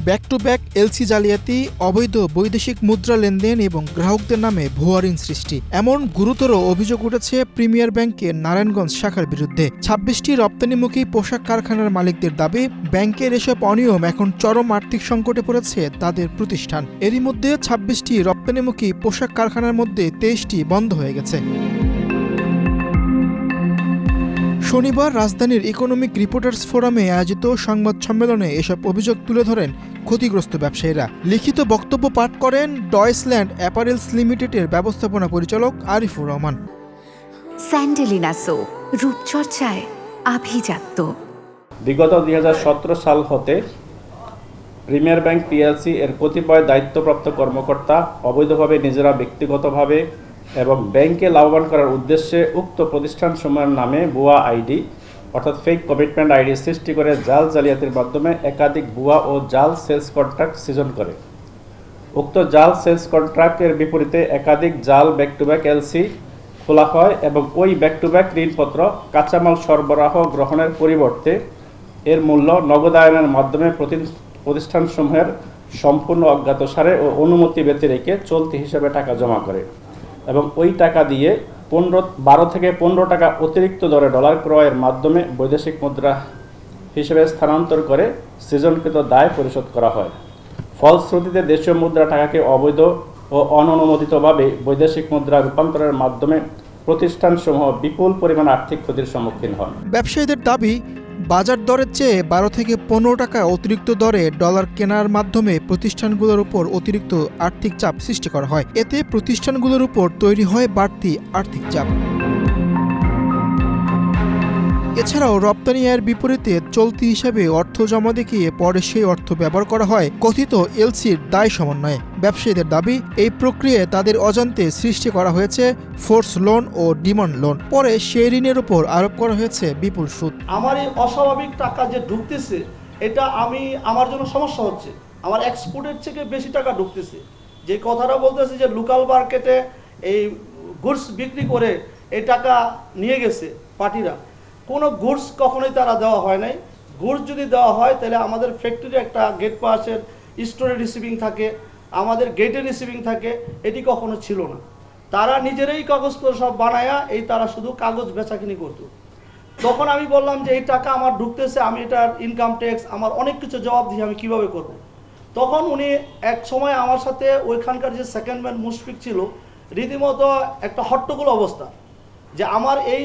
Back to back LC জালিয়াতি, অবৈধ বৈদেশিক মুদ্রা লেনদেন এবং গ্রাহকদের নামে ভুয়া ঋণ সৃষ্টি এমন গুরুতর অভিযোগ উঠেছে প্রিমিয়ার ব্যাংকের নারায়ণগঞ্জ শাখার বিরুদ্ধে। ২৬টি রপ্তানিমুখী পোশাক কারখানার মালিকদের দাবি, ব্যাংকের এসব অনিয়ম এখন চরম আর্থিক সংকটে পড়েছে তাদের প্রতিষ্ঠান। এরই মধ্যে ২৬টি রপ্তানিমুখী পোশাক কারখানার মধ্যে ২৩টি বন্ধ হয়ে গেছে। শনিবার রাজধানীর ইকোনমিক রিপোর্টার্স ফোরামে আয়োজিত সংবাদ সম্মেলনে এসব অভিযোগ তুলে ধরেন ক্ষতিগ্রস্ত ব্যবসায়ীরা। লিখিত বক্তব্য পাঠ করেন ডয়েচল্যান্ড অ্যাপারেলস লিমিটেডের ব্যবস্থাপনা পরিচালক আরিফুর রহমান। স্যান্ডেলিনা সো, রূপচর্চায় আভিজাত্য। বিগত ২০১৭ সাল হতে প্রিমিয়ার ব্যাংক পিএলসি এর কতিপয় দায়িত্বপ্রাপ্ত কর্মকর্তা অবৈধভাবে নিজেরা ব্যক্তিগতভাবে এবং ব্যাংকে লাভবান করার উদ্দেশ্যে উক্ত প্রতিষ্ঠানসমূহের নামে ভুয়া আইডি অর্থাৎ ফেক কমিটমেন্ট আইডি সৃষ্টি করে জাল জালিয়াতির মাধ্যমে একাধিক ভুয়া ও জাল সেলস কন্ট্রাক্ট সৃজন করে। উক্ত জাল সেলস কন্ট্রাক্টের বিপরীতে একাধিক জাল ব্যাক টু ব্যাক এলসি খোলা হয় এবং ওই ব্যাক টু ব্যাক ঋণপত্র কাঁচামাল সরবরাহ গ্রহণের পরিবর্তে এর মূল্য নগদায়নের মাধ্যমে প্রতিষ্ঠানসমূহের সম্পূর্ণ অজ্ঞাতসারে ও অনুমতি ব্যতি রেখে চলতি হিসাবে টাকা জমা করে এবং ওই টাকা দিয়ে 12 থেকে 15 টাকা অতিরিক্ত দরে ডলার ক্রয়ের মাধ্যমে বৈদেশিক মুদ্রা হিসেবে স্থানান্তর করে সৃজনকৃত দায় পরিশোধ করা হয়। ফলশ্রুতিতে দেশীয় মুদ্রা টাকাকে অবৈধ ও অননুমোদিতভাবে বৈদেশিক মুদ্রা রূপান্তরের মাধ্যমে প্রতিষ্ঠানসমূহ বিপুল পরিমাণ আর্থিক ক্ষতির সম্মুখীন হয়। ব্যবসায়ীদের দাবি, বাজার দরের চেয়ে 12 থেকে 15 টাকা অতিরিক্ত দরে ডলার কেনার মাধ্যমে প্রতিষ্ঠানগুলোর উপর অতিরিক্ত আর্থিক চাপ সৃষ্টি করা হয়। এতে প্রতিষ্ঠানগুলোর উপর তৈরি হয় বাড়তি আর্থিক চাপ। এছাড়াও রপ্তানি আয়ের বিপরীতে চলতি হিসাবে অর্থ জমা দেখিয়ে পরে সেই অর্থ ব্যবহার করা হয় কথিত এলসির দায় সমন্বয়ে। ব্যবসায়ীদের দাবি, এই প্রক্রিয়ায় তাদের অজান্তে সৃষ্টি করা হয়েছে ফোর্স লোন ও ডিমান্ড লোন। পরে সেই ঋণের উপর আরোপ করা হয়েছে বিপুল সুদ। আমার এই অস্বাভাবিক টাকা যে ঢুকতেছে, এটা আমার জন্য সমস্যা হচ্ছে। আমার এক্সপোর্টের থেকে বেশি টাকা ঢুকতেছে। যে কথাটা বলতেছে যে লোকাল মার্কেটে এই গুডস বিক্রি করে এই টাকা নিয়ে গেছে পার্টিরা, কোনো গুডস কখনোই তারা দেওয়া হয় নাই। গুডস যদি দেওয়া হয় তাহলে আমাদের ফ্যাক্টরি একটা গেট পাসের স্টোরে রিসিভিং থাকে, আমাদের গেটে রিসিভিং থাকে, এটি কখনো ছিল না। তারা নিজেরাই কাগজপত্র সব বানায়া তারা শুধু কাগজ বেচাকিনি করতো। তখন আমি বললাম যে এই টাকা আমার ঢুকতেছে, আমি এটার ইনকাম ট্যাক্স আমার অনেক কিছু জবাব দিয়ে আমি কিভাবে করব। তখন উনি এক সময় আমার সাথে ওইখানকার যে সেকেন্ড ম্যান মুশফিক ছিল, রীতিমতো একটা হট্টগোল অবস্থা যে আমার এই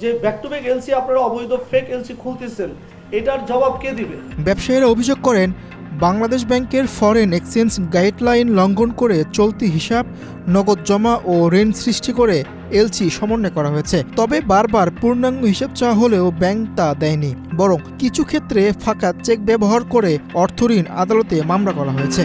যে ব্যাক টু ব্যাক এলসি আপনারা অবৈধ ফেক এলসি খুলতেছেন, এটার জবাব কে দিবে। ব্যবসায়ীরা অভিযোগ করেন, বাংলাদেশ ব্যাংকের ফরেন এক্সচেঞ্জ গাইডলাইন লঙ্ঘন করে চলতি হিসাব, নগদ জমা ও ঋণ সৃষ্টি করে এলসি সমন্বয় করা হয়েছে। তবে বারবার পূর্ণাঙ্গ হিসাব চাওয়া হলেও ব্যাংক তা দেয়নি, বরং কিছু ক্ষেত্রে ফাঁকা চেক ব্যবহার করে অর্থঋণ আদালতে মামলা করা হয়েছে।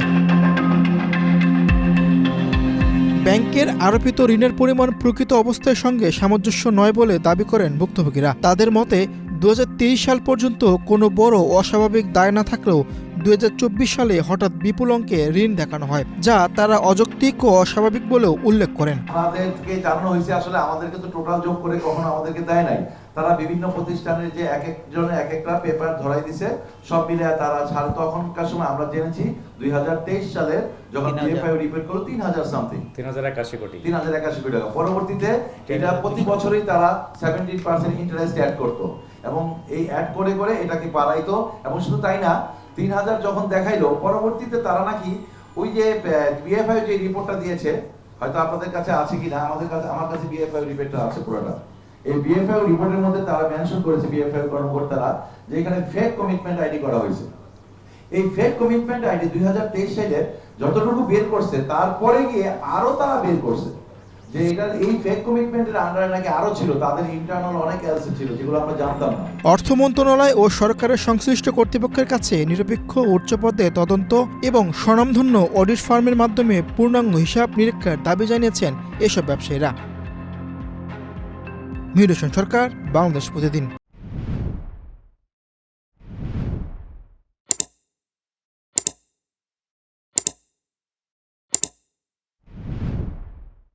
ব্যাংকের আরোপিত ঋণের পরিমাণ প্রকৃত অবস্থার সঙ্গে সামঞ্জস্য নয় বলে দাবি করেন ভুক্তভোগীরা। তাদের মতে 2023 সাল পর্যন্ত কোনো বড় অস্বাভাবিক দায় না থাকলেও 2024 সালে হঠাৎ বিপুল অঙ্কে ঋণ দেখানো হয়, যা তারা অযৌক্তিক ও অস্বাভাবিক বলেও উল্লেখ করেন। আমাদেরকে জানানো হয়েছে, আসলে আমাদেরকে তো টোটাল যোগ করে কখনো আমাদেরকে দেয় নাই। তারা বিভিন্ন প্রতিষ্ঠানের যে এক একজনের এক একটা পেপার ধরাই দিছে, সব মিলে তারা ছাড়। তখনকার সময় আমরা জেনেছি 2023 সালে যখন বিএফআই রিপোর্ট করলো 3000 সামথিং 3081 কোটি টাকা। পরবর্তীতে এটা প্রতি বছরই তারা 17% ইন্টারেস্ট অ্যাড করতো এবং এই অ্যাড করে করে এটাকে বাড়াইতো। এবং শুধু তাই না, 3000 যখন দেখাইলো, পরবর্তীতে তারা নাকি ওই যে বিএফআই যে রিপোর্টটা দিয়েছে, হয়তো আপনাদের কাছে আছে কিনা, আমার কাছে বিএফআই রিপোর্টটা আছে পুরোটা। এই বিএফআই রিপোর্টের মধ্যে তারা মেনশন করেছে, বিএফআই কর্মকর্তারা, যে এখানে ফেক কমিটমেন্ট আইডি করা হয়েছে। এই ফেক কমিটমেন্ট আইডি 2023 সালে যতটুকু বের করছে, তারপরে গিয়ে আরো তারা বের করছে যে এটার এই ফেক কমিটমেন্টের আন্ডারে নাকি আরো ছিল, তাদের ইন্টারনাল অনেক এলসি ছিল যেগুলো আমরা জানতাম না। অর্থ মন্ত্রণালয় ও সরকারের সংশ্লিষ্ট কর্তৃপক্ষের কাছে নিরপেক্ষ উচ্চপদে তদন্ত এবং স্বনামধন্য অডিট ফার্মের মাধ্যমে পূর্ণাঙ্গ হিসাব নিরীক্ষার দাবি জানিয়েছেন এসব ব্যবসায়ীরা। মিরুষণ সরকার, বাংলাদেশ প্রতিদিন।